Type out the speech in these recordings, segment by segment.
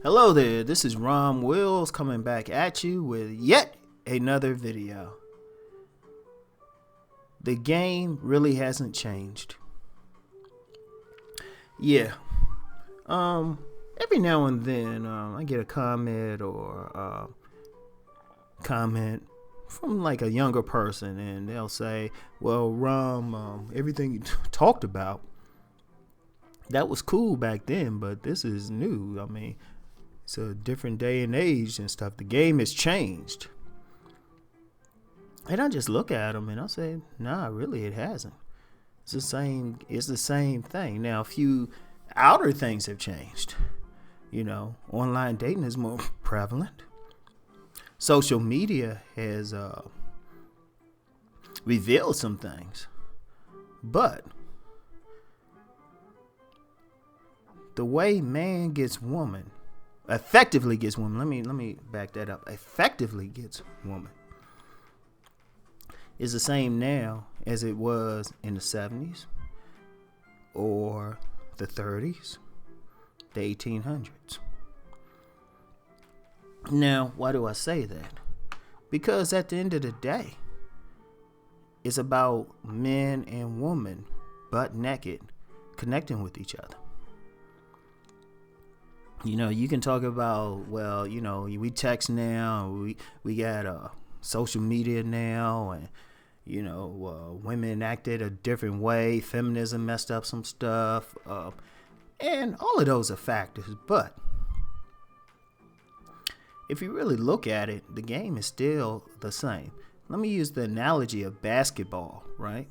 Hello there, this is Rom Wills coming back at you with yet another video. The game really hasn't changed. Yeah. Every now and then I get a comment or comment from like a younger person, and they'll say, well, Rom, everything you talked about, that was cool back then, but this is new. I mean, it's a different day and age and stuff. The game has changed. And I just look at them and I say, nah, really, it hasn't. It's the same. It's the same thing. Now, a few outer things have changed. You know, online dating is more prevalent. Social media has revealed some things, but the way man gets woman, effectively gets woman. Let me back that up. Effectively gets woman is the same now as it was in the 70s or the 30s, the 1800s. Now, why do I say that? Because at the end of the day, it's about men and women butt naked connecting with each other. You know, you can talk about, well, you know, we text now, we got social media now, and you know, women acted a different way, feminism messed up some stuff, and all of those are factors. But if you really look at it, the game is still the same. Let me use the analogy of basketball, right?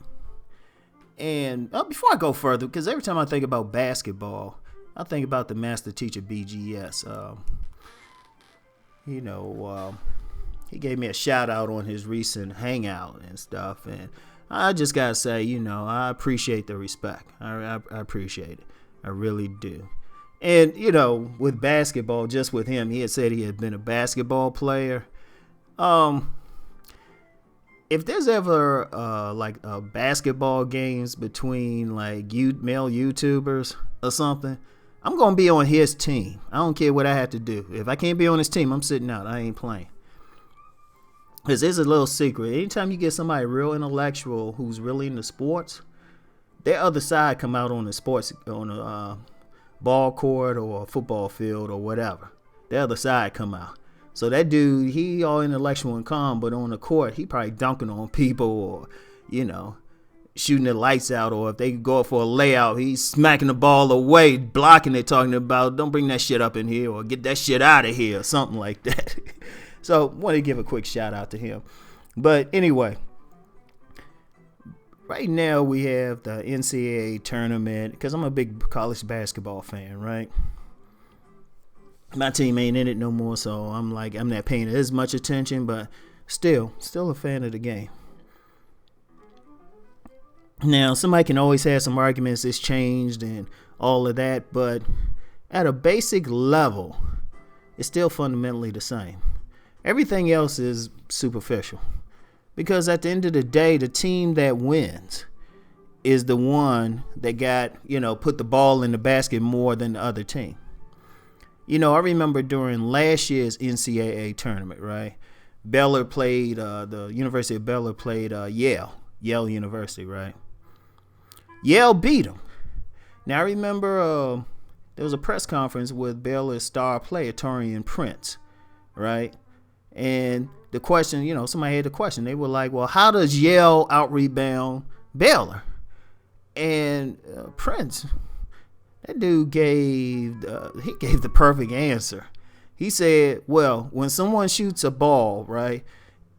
And before I go further, because every time I think about basketball, I think about the master teacher BGS. He gave me a shout out on his recent hangout and stuff, and I just gotta say, you know, I appreciate the respect. I appreciate it. I really do. And you know, with basketball, just with him, he had said he had been a basketball player. If there's ever like basketball games between like male YouTubers or something, I'm gonna be on his team. I don't care what I have to do. If I can't be on his team, I'm sitting out. I ain't playing. Because there's a little secret. Anytime you get somebody real intellectual who's really into sports, their other side come out on the sports, on a ball court or a football field or whatever. Their other side come out. So that dude, he all intellectual and calm, but on the court, he probably dunking on people or, you know, shooting the lights out, or if they go up for a layout, he's smacking the ball away, blocking it, talking about, don't bring that shit up in here, or get that shit out of here, or something like that. So want to give a quick shout out to him. But anyway, right now we have the NCAA tournament, because I'm a big college basketball fan, right? My team ain't in it no more, so I'm not paying as much attention, but still a fan of the game. Now, somebody can always have some arguments, it's changed and all of that, but at a basic level, it's still fundamentally the same. Everything else is superficial, because at the end of the day, the team that wins is the one that got, you know, put the ball in the basket more than the other team. You know, I remember during last year's NCAA tournament, right? Baylor played, the University of Baylor played Yale University, right? Yale beat them. Now, I remember there was a press conference with Baylor's star player, Taurean Prince, right? And the question, you know, somebody had the question. They were like, well, how does Yale out-rebound Baylor? And Prince, that dude gave the perfect answer. He said, well, when someone shoots a ball, right,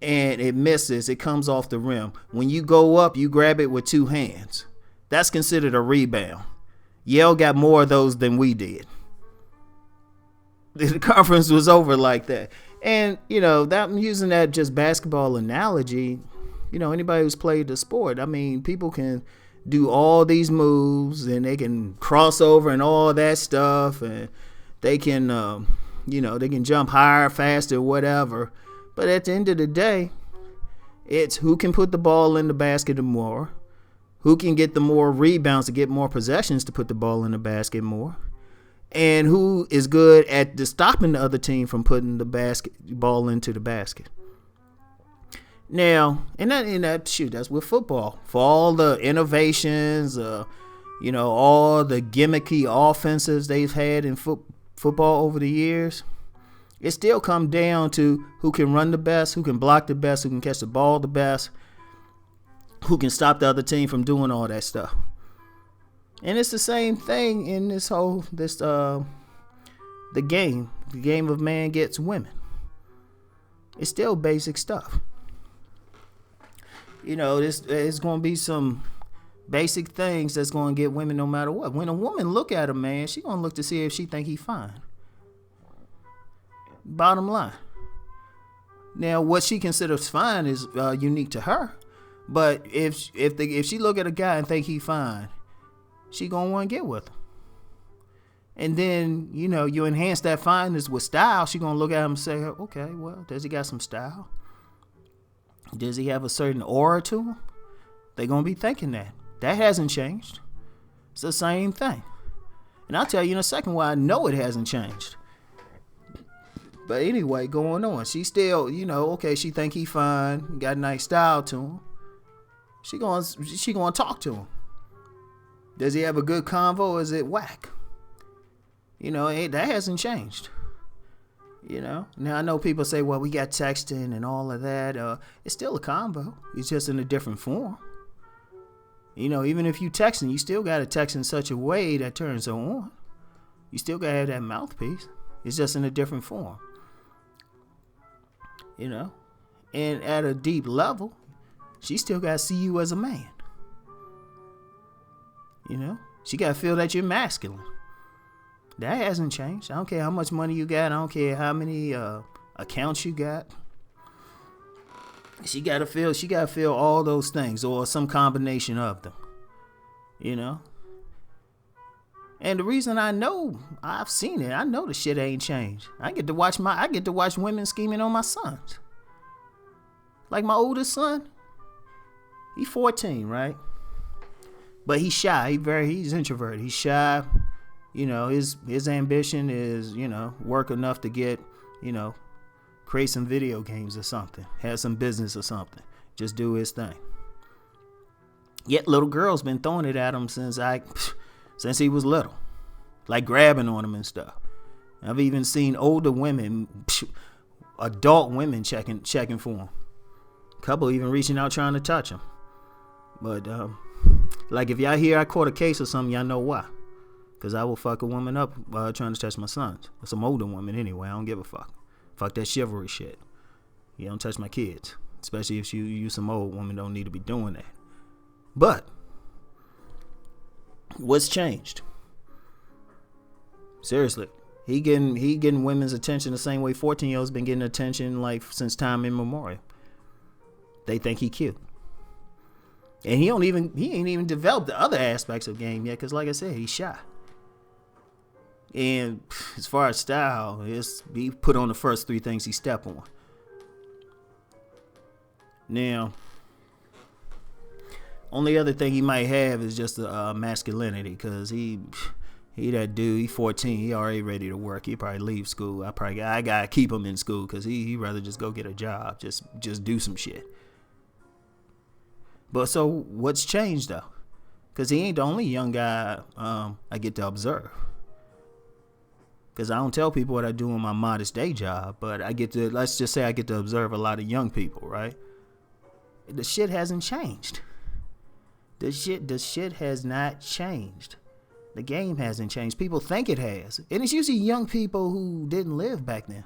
and it misses, it comes off the rim. When you go up, you grab it with two hands. That's considered a rebound. Yale got more of those than we did. The conference was over like that. And, you know, that I'm using that just basketball analogy. You know, anybody who's played the sport, I mean, people can do all these moves and they can cross over and all that stuff. And they can, you know, they can jump higher, faster, whatever. But at the end of the day, it's who can put the ball in the basket more, who can get the more rebounds to get more possessions to put the ball in the basket more, and who is good at stopping the other team from putting the basketball into the basket. Now, that's with football. For all the innovations, all the gimmicky offenses they've had in football over the years, it still comes down to who can run the best, who can block the best, who can catch the ball the best, who can stop the other team from doing all that stuff. And it's the same thing in the game of man gets women. It's still basic stuff. There's going to be some basic things that's going to get women no matter what. When a woman look at a man, she going to look to see if she think he fine. Bottom line. Now, what she considers fine is unique to her. But if she look at a guy and think he fine, she gonna want to get with him. And then, you enhance that fineness with style. She gonna look at him and say, okay, well, does he got some style? Does he have a certain aura to him? They gonna be thinking that. That hasn't changed. It's the same thing. And I'll tell you in a second why I know it hasn't changed. But anyway, going on. She still, okay, she think he fine, got a nice style to him. She gonna talk to him. Does he have a good convo or is it whack? That hasn't changed. Now I know people say, well, we got texting and all of that. It's still a convo. It's just in a different form. Even if you texting, you still got to text in such a way that turns her on. You still got to have that mouthpiece. It's just in a different form. And at a deep level, she still got to see you as a man. She got to feel that you're masculine. That hasn't changed. I don't care how much money you got. I don't care how many accounts you got. She got to feel all those things or some combination of them. And the reason I know, I've seen it. I know the shit ain't changed. I get to watch women scheming on my sons. Like my oldest son, he's 14, right? But he's shy. He's introverted. He's shy. His ambition is, work enough to get, create some video games or something, have some business or something, just do his thing. Yet little girls been throwing it at him since he was little, like grabbing on him and stuff. I've even seen older women, adult women checking for him. A couple even reaching out trying to touch him. But like if y'all hear I caught a case or something, y'all know why. Because I will fuck a woman up trying to touch my sons. Or some older woman anyway. I don't give a fuck. Fuck that chivalry shit. You don't touch my kids. Especially if you some old woman don't need to be doing that. But what's changed? Seriously. He getting women's attention the same way 14-year-olds been getting attention like since time immemorial. They think he cute. And he ain't even developed the other aspects of game yet, because like I said, he's shy. And as far as style, he put on the first three things he step on. Now, only other thing he might have is just masculinity, because he that dude, he 14, he already ready to work. He probably leave school. I gotta keep him in school, because he rather just go get a job, just do some shit. But so what's changed though? Because he ain't the only young guy I get to observe. Because I don't tell people what I do in my modest day job, but let's just say I get to observe a lot of young people, right? The shit hasn't changed. The shit has not changed. The game hasn't changed. People think it has. And it's usually young people who didn't live back then.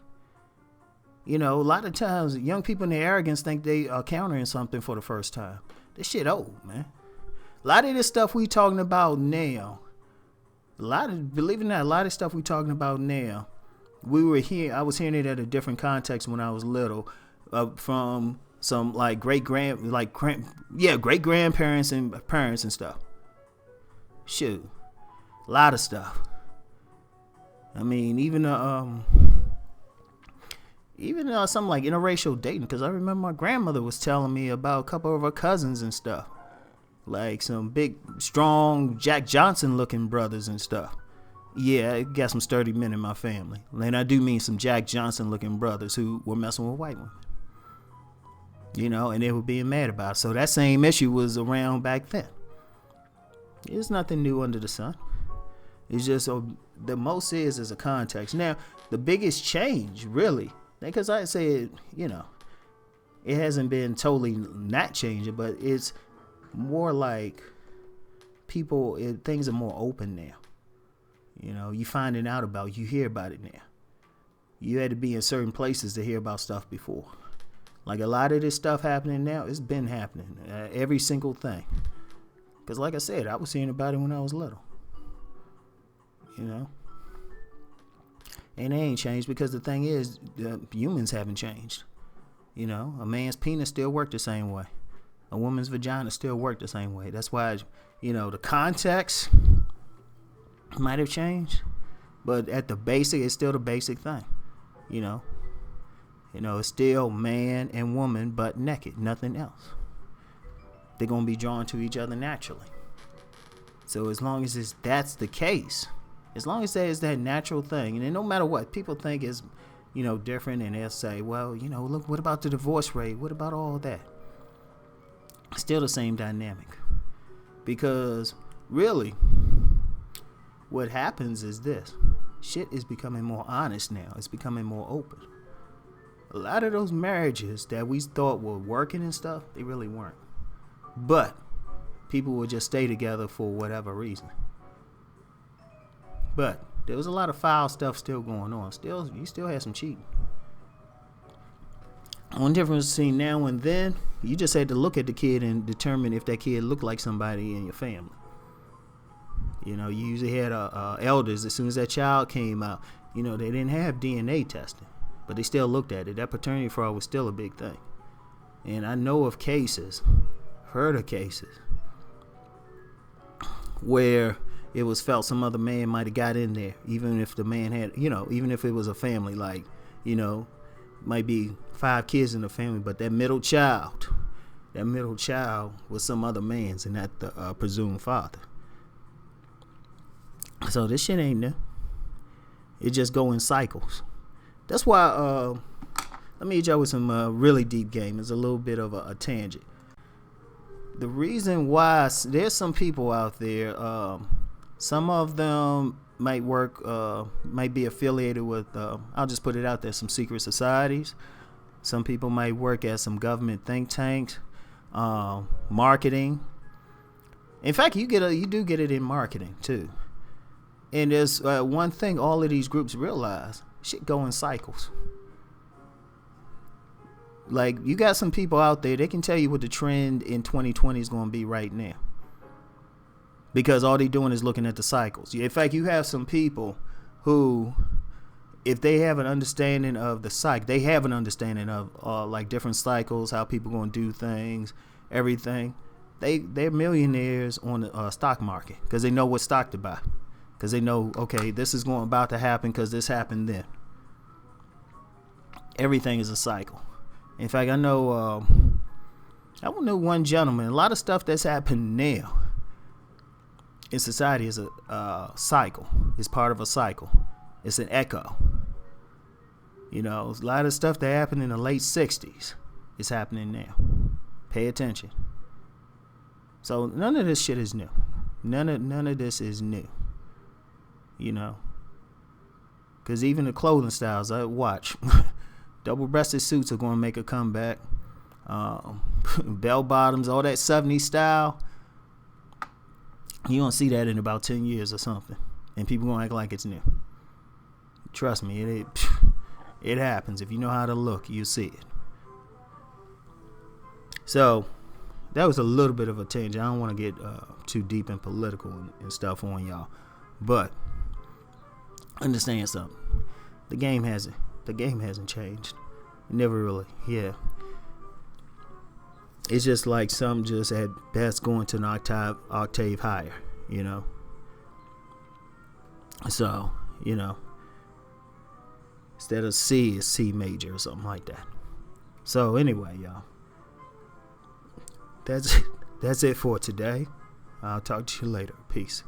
A lot of times young people in their arrogance think they are countering something for the first time. This shit old, man. A lot of this stuff we talking about now, believe it or not, a lot of stuff we talking about now, I was hearing it at a different context when I was little, from some like great grandparents and parents and stuff. Shoot, a lot of stuff. I mean, even something like interracial dating, because I remember my grandmother was telling me about a couple of her cousins and stuff, like some big, strong Jack Johnson looking brothers and stuff. Yeah, I got some sturdy men in my family. And I do mean some Jack Johnson looking brothers who were messing with white women. And they were being mad about it. So that same issue was around back then. There's nothing new under the sun. It's just the most is a context. Now, the biggest change, really, because I said, it hasn't been totally not changing, but it's more like things are more open now. You finding out about, you hear about it now. You had to be in certain places to hear about stuff before. Like a lot of this stuff happening now, it's been happening. Every single thing. Because like I said, I was hearing about it when I was little. And they ain't changed because the thing is, humans haven't changed. A man's penis still works the same way. A woman's vagina still works the same way. That's why, the context might have changed. But at the basic, it's still the basic thing. It's still man and woman, but naked, nothing else. They're going to be drawn to each other naturally. So as long as that's the case, as long as that is that natural thing, and then no matter what, people think is, different, and they'll say, well, look, what about the divorce rate? What about all that? Still the same dynamic. Because really, what happens is this. Shit is becoming more honest now. It's becoming more open. A lot of those marriages that we thought were working and stuff, they really weren't. But people would just stay together for whatever reason. But there was a lot of foul stuff still going on. You still had some cheating. One difference between now and then, you just had to look at the kid and determine if that kid looked like somebody in your family. You usually had elders, as soon as that child came out, they didn't have DNA testing, but they still looked at it. That paternity fraud was still a big thing. And I know of cases, heard of cases, where it was felt some other man might have got in there, even if the man had, even if it was a family, like, might be 5 kids in the family, but that middle child was some other man's and not the presumed father. So this shit ain't new. It just go in cycles. That's why, let me hit y'all with some really deep game. It's a little bit of a tangent. The reason why there's some people out there, some of them might be affiliated with, I'll just put it out there, some secret societies. Some people might work at some government think tanks, marketing. In fact, you do get it in marketing too. And there's one thing all of these groups realize: shit go in cycles. Like, you got some people out there, they can tell you what the trend in 2020 is going to be right now. Because all they doing is looking at the cycles. In fact, you have some people who, if they have an understanding of the cycle, they have an understanding of like different cycles, how people going to do things, everything. They're millionaires on the stock market because they know what stock to buy. Because they know, okay, this is about to happen because this happened then. Everything is a cycle. In fact, I know one gentleman, a lot of stuff that's happened now in society is a cycle. It's part of a cycle. It's an echo. A lot of stuff that happened in the late 60s is happening now. Pay attention. So none of this shit is new. None of this is new. Because even the clothing styles, I watch. Double-breasted suits are going to make a comeback. Bell bottoms, all that 70s style. You don't see that in about 10 years or something. And people going to act like it's new. Trust me, it happens. If you know how to look, you'll see it. So, that was a little bit of a tangent. I don't want to get too deep and political and stuff on y'all. But, understand something. The game hasn't changed. It never really, yeah. It's just like some just at best going to an octave higher, So, instead of C, it's C major or something like that. So anyway, y'all, that's it for today. I'll talk to you later. Peace.